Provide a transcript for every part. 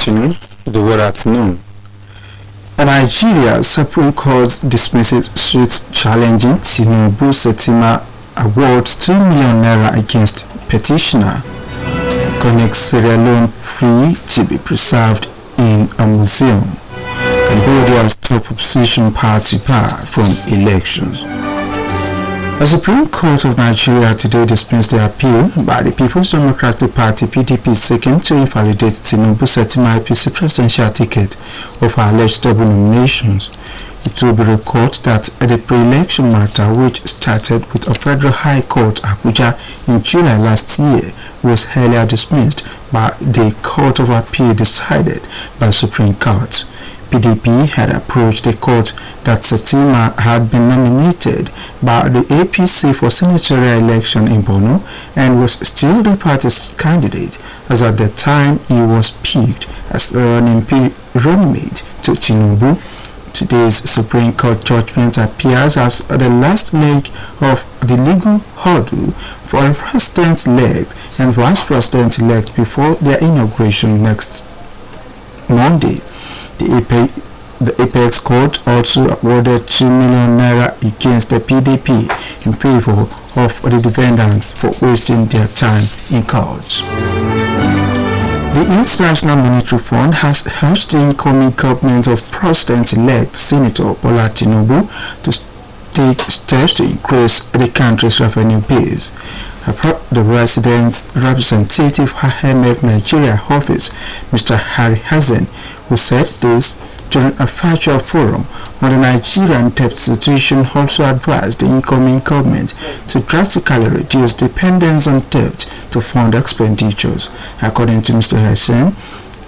afternoon, the word at noon. Nigeria Supreme Court dismisses suit challenging Tinubu Setima awards 2 million naira against petitioner. Iconic Sierra Leone free to be preserved in a museum. Cambodia's top opposition party barred from elections. The Supreme Court of Nigeria today dismissed the appeal by the People's Democratic Party (PDP) seeking to invalidate Tinubu Setima APC presidential ticket over alleged double nominations. It will be recorded that the pre-election matter, which started with a Federal High Court Abuja in July last year, was earlier dismissed by the Court of Appeal decided by the Supreme Court. PDP had approached the court that Setima had been nominated by the APC for senatorial election in Borno and was still the party's candidate, as at the time he was picked as the running mate to Tinubu. Today's Supreme Court judgment appears as the last leg of the legal hurdle for the President-elect and Vice President-elect before their inauguration next Monday. The Apex Court also awarded 2 million naira against the PDP in favor of the defendants for wasting their time in court. The International Monetary Fund has urged the incoming government of President-elect Senator Bola Tinubu to take steps to increase the country's revenue base. The resident representative IMF Nigeria office, Mr. Harry Hazen, who said this during a virtual forum on the Nigerian debt situation, also advised the incoming government to drastically reduce dependence on debt to fund expenditures. According to Mr. Hazen,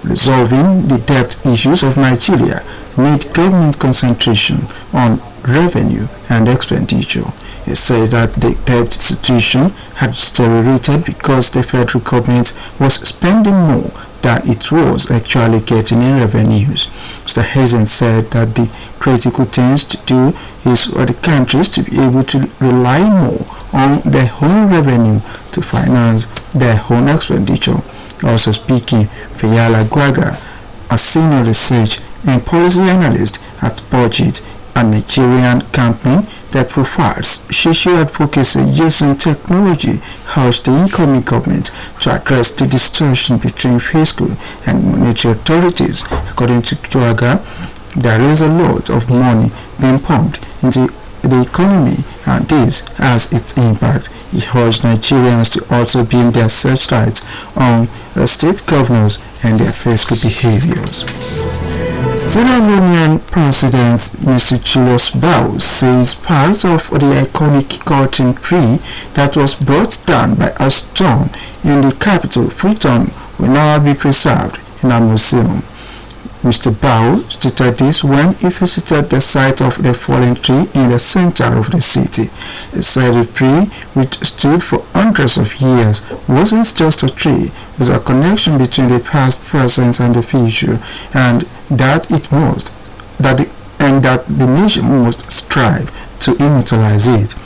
resolving the debt issues of Nigeria need government concentration on revenue and expenditure. He said that the debt situation had deteriorated because the federal government was spending more than it was actually getting in revenues. Mr. Hazen said that the critical thing to do is for the countries to be able to rely more on their own revenue to finance their own expenditure. Also speaking, Fayala Gwaga, a senior research and policy analyst at Budget, a Nigerian company that provides social advocacy using technology, urged the incoming government to address the distortion between fiscal and monetary authorities. According to Gwaga, there is a lot of money being pumped into the economy and this has its impact. He urged Nigerians to also beam their searchlights on the state governors and their fiscal behaviors. Sierra Leonean President Mr. Julius Bao says parts of the iconic cotton tree that was brought down by a storm in the capital, Freetown, will now be preserved in a museum. Mr. Bao stated this when he visited the site of the fallen tree in the center of the city. He said the tree, which stood for hundreds of years, wasn't just a tree, it was a connection between the past, present, and the future, and that the nation must strive to immortalize it.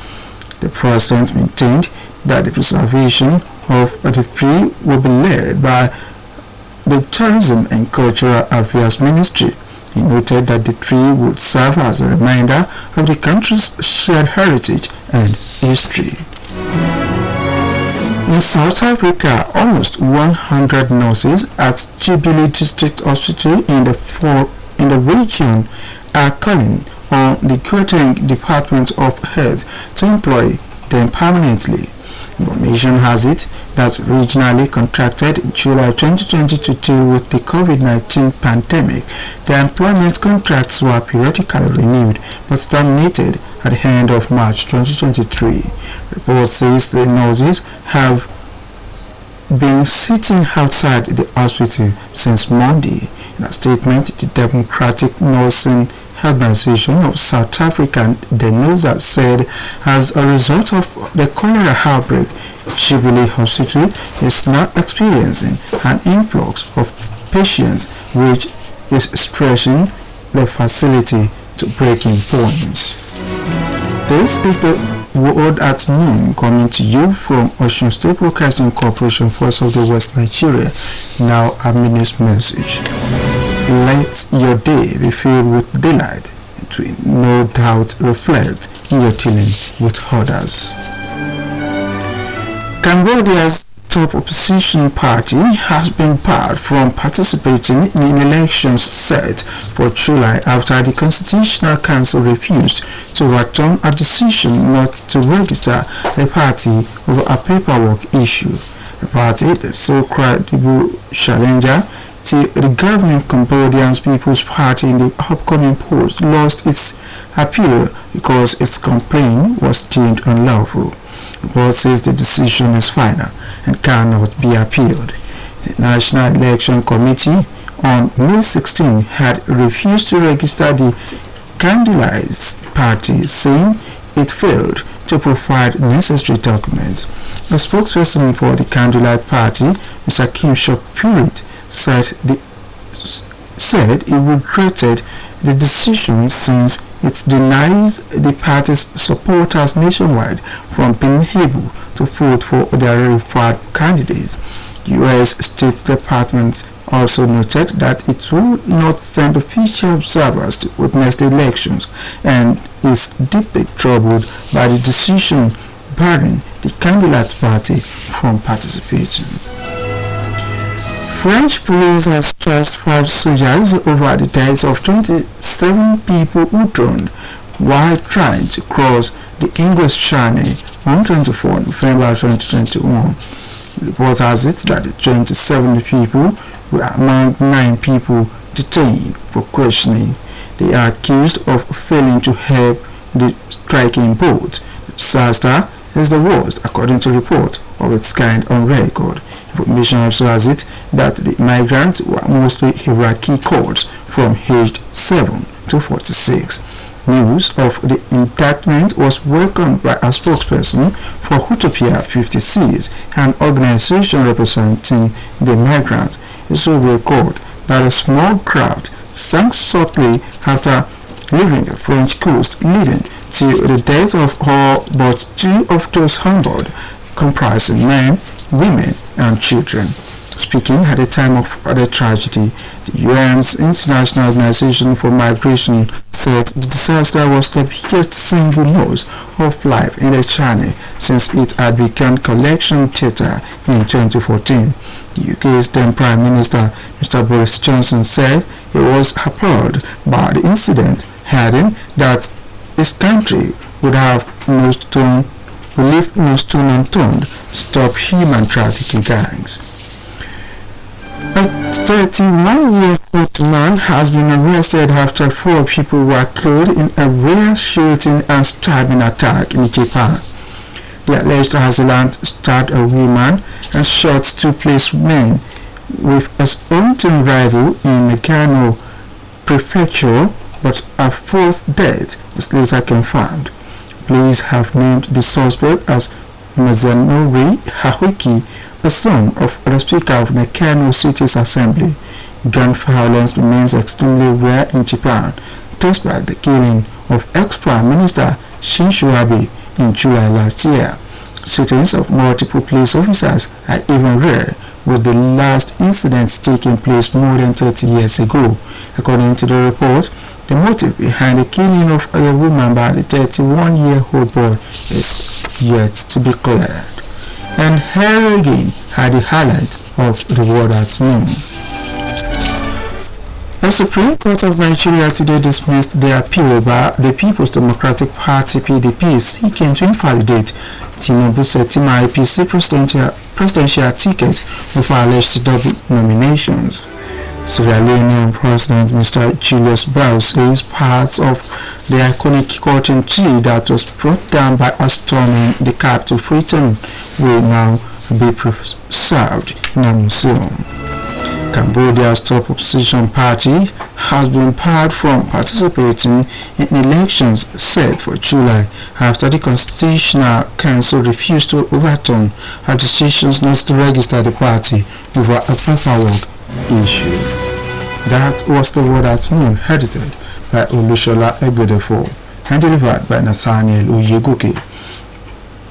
The president maintained that the preservation of the tree will be led by the Tourism and Cultural Affairs Ministry. He noted that the tree would serve as a reminder of the country's shared heritage and history. In South Africa, almost 100 nurses at Jubilee District Hospital in the region are calling on the Gauteng Department of Health to employ them permanently. Information has it that regionally contracted in July 2020 to deal with the COVID-19 pandemic, the employment contracts were periodically renewed but terminated at the end of March 2023. Report says the nurses have been sitting outside the hospital since Monday. In a statement, the Democratic Nursing Organization of South Africa, the NUSA, said as a result of the cholera outbreak, Jubilee Hospital is now experiencing an influx of patients, which is stretching the facility to breaking points. This is the Word at Noon, coming to you from Osun State Broadcasting Corporation, Force of the West Nigeria. Now a minute's message. Let your day be filled with delight. It will no doubt reflect in your dealing with others. Cambodia's top opposition party has been barred from participating in elections set for July after the Constitutional Council refused to overturn a decision not to register the party over a paperwork issue. The party, the so-called challenger to the governing Cambodian People's Party in the upcoming polls, lost its appeal because its complaint was deemed unlawful. The board says the decision is final and cannot be appealed. The National Election Committee on May 16 had refused to register the Candlelight Party, saying it failed to provide necessary documents. A spokesperson for the Candlelight Party, Mr. Kim Shok-Purit, said he regretted the decision since it denies the party's supporters nationwide from being able to vote for their verified candidates. The U.S. State Department also noted that it will not send official observers to witness the elections and is deeply troubled by the decision barring the Candlelight Party from participating. French police has charged 5 soldiers over the deaths of 27 people who drowned while trying to cross the English Channel on 24 November 2021. The report has it that the 27 people were among 9 people detained for questioning. They are accused of failing to help the striking boat. The disaster is the worst according to report of its kind on record. Information also has it that the migrants were mostly Iraqi Kurds from aged 7 to 46. News of the indictment was welcomed by a spokesperson for Utopia 56, an organization representing the migrants. It will record that a small craft sank shortly after leaving the French coast, leading to the death of all but 2 of those on board, comprising men, women, and children. Speaking at the time of the tragedy, the UN's International Organization for Migration said the disaster was the biggest single loss of life in the channel since it had begun collection theatre in 2014. The UK's then Prime Minister, Mr. Boris Johnson, said he was appalled by the incident, adding that his country would leave no stone unturned to stop human trafficking gangs. A 31-year-old man has been arrested after 4 people were killed in a rare shooting and stabbing attack in Japan. The alleged assailant stabbed a woman and shot 2 policemen with a hunting rifle in Nagano Prefecture, but a 4th death was later confirmed. Police have named the suspect as Mazanori Haruki, a son of the Speaker of Nakano City's Assembly. Gun violence remains extremely rare in Japan, despite the killing of ex-Prime Minister Shinzo Abe in July last year. Shootings of multiple police officers are even rare, with the last incidents taking place more than 30 years ago. According to the report, the motive behind the killing of a woman by the 31-year-old boy is yet to be cleared. And here again are the highlights of the World at Noon. The Supreme Court of Nigeria today dismissed the appeal by the People's Democratic Party (PDP) seeking to invalidate Tinubu Shettima APC presidential ticket with alleged double nominations. Sierra Leonean President Mr. Julius Bell says parts of the iconic cotton tree that was brought down by a storm in the capital Freetown will now be preserved in a museum. Cambodia's top opposition party has been barred from participating in elections set for July after the Constitutional Council refused to overturn a decision not to register the party over a paperwork issue. That was the World at Noon, edited by Olushola Egbedefo and delivered by Nathaniel Oyegoke.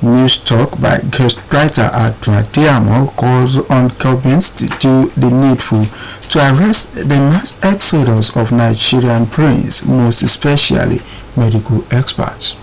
News talk by guest writer Atuatiamo calls on governments to do the needful to arrest the mass exodus of Nigerian brains, most especially medical experts.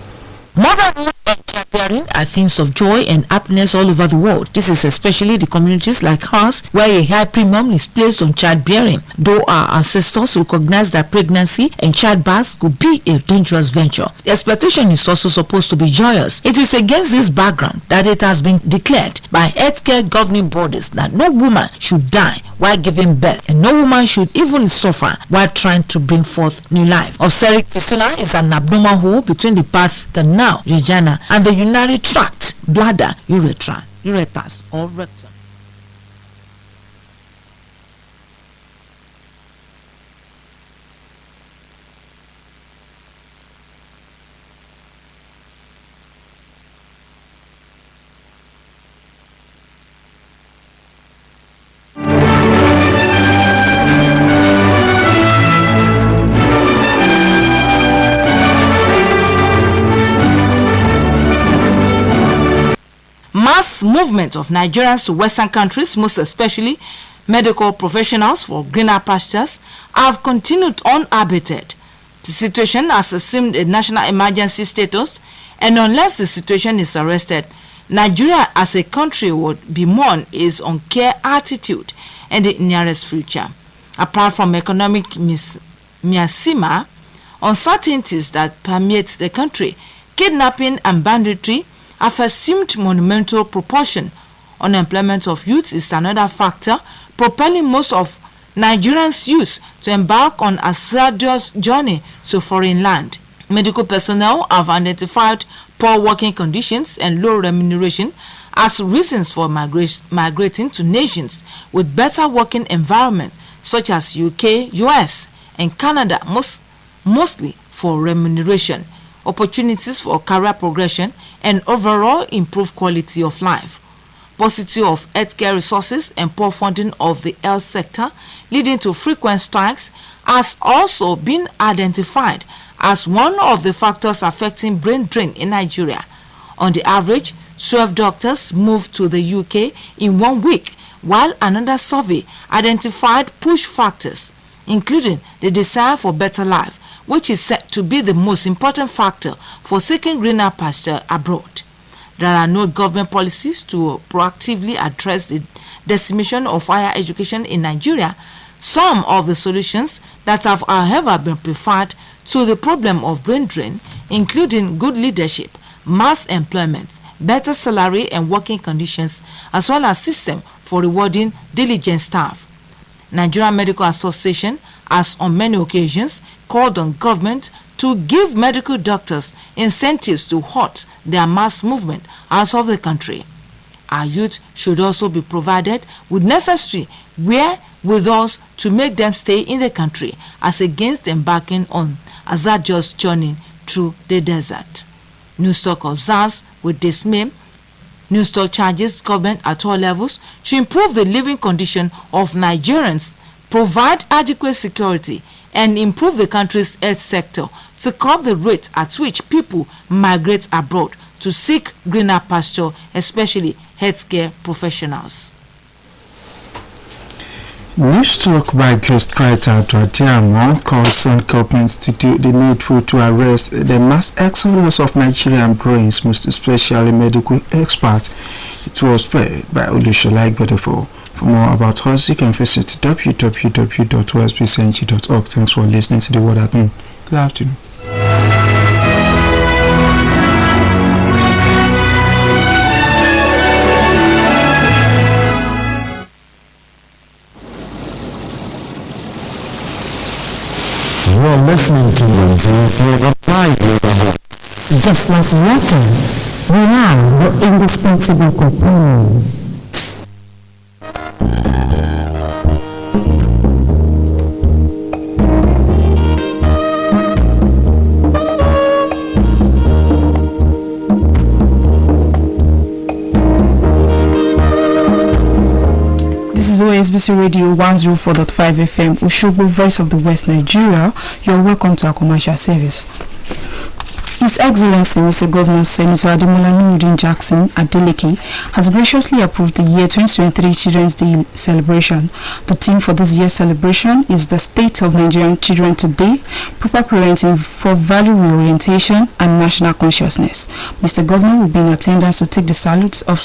Motherhood and childbearing are things of joy and happiness all over the world. This is especially the communities like ours where a high premium is placed on childbearing, though our ancestors recognize that pregnancy and childbirth could be a dangerous venture. The expectation is also supposed to be joyous. It is against this background that it has been declared by healthcare governing bodies that no woman should die while giving birth, and no woman should even suffer while trying to bring forth new life. Obstetric fistula is an abnormal hole between the birth canal, vagina, and the urinary tract, bladder, urethra, ureters, or rectum. Mass movement of Nigerians to Western countries, most especially medical professionals for greener pastures, have continued unabated. The situation has assumed a national emergency status, and unless the situation is arrested, Nigeria as a country would bemoan its uncare attitude in the nearest future. Apart from economic miasma, uncertainties that permeate the country, kidnapping and banditry have assumed monumental proportion. Unemployment of youth is another factor propelling most of Nigerians' youth to embark on a hazardous journey to foreign land. Medical personnel have identified poor working conditions and low remuneration as reasons for migrating to nations with better working environment such as UK, US, and Canada, mostly for remuneration, opportunities for career progression, and overall improved quality of life. Paucity of healthcare resources and poor funding of the health sector, leading to frequent strikes, has also been identified as one of the factors affecting brain drain in Nigeria. On the average, 12 doctors moved to the UK in 1 week, while another survey identified push factors, including the desire for better life, which is said to be the most important factor for seeking greener pasture abroad. There are no government policies to proactively address the decimation of higher education in Nigeria. Some of the solutions that have, however, been preferred to the problem of brain drain, including good leadership, mass employment, better salary and working conditions, as well as system for rewarding diligent staff. Nigerian Medical Association has on many occasions called on government to give medical doctors incentives to halt their mass movement out of the country. Our youth should also be provided with necessary wherewithals to make them stay in the country as against embarking on a hazardous journey through the desert. News Talk observes with dismay. News Talk charges government at all levels to improve the living condition of Nigerians, provide adequate security, and improve the country's health sector to curb the rate at which people migrate abroad to seek greener pasture, especially healthcare professionals. News Talk by guest writer Atuatiamo calls on governments to do the needful to arrest the mass exodus of Nigerian brains, most especially medical experts. It was read by Olushola Igbedefo. For more about us, you can visit www.osbcng.org. Thanks for listening to the Word at Noon. Good afternoon. You're listening to the Live Neighborhood. Just like water, we are your indispensable companion. This is OSBC Radio 104.5 FM, Oshogbo, Voice of the West, Nigeria. You're welcome to our commercial service. His Excellency, Mr. Governor Senator Ademola Nuruddin Jackson Adeleke has graciously approved the year 2023 Children's Day celebration. The theme for this year's celebration is the state of Nigerian children today, proper parenting for value reorientation and national consciousness. Mr. Governor will be in attendance to take the salutes of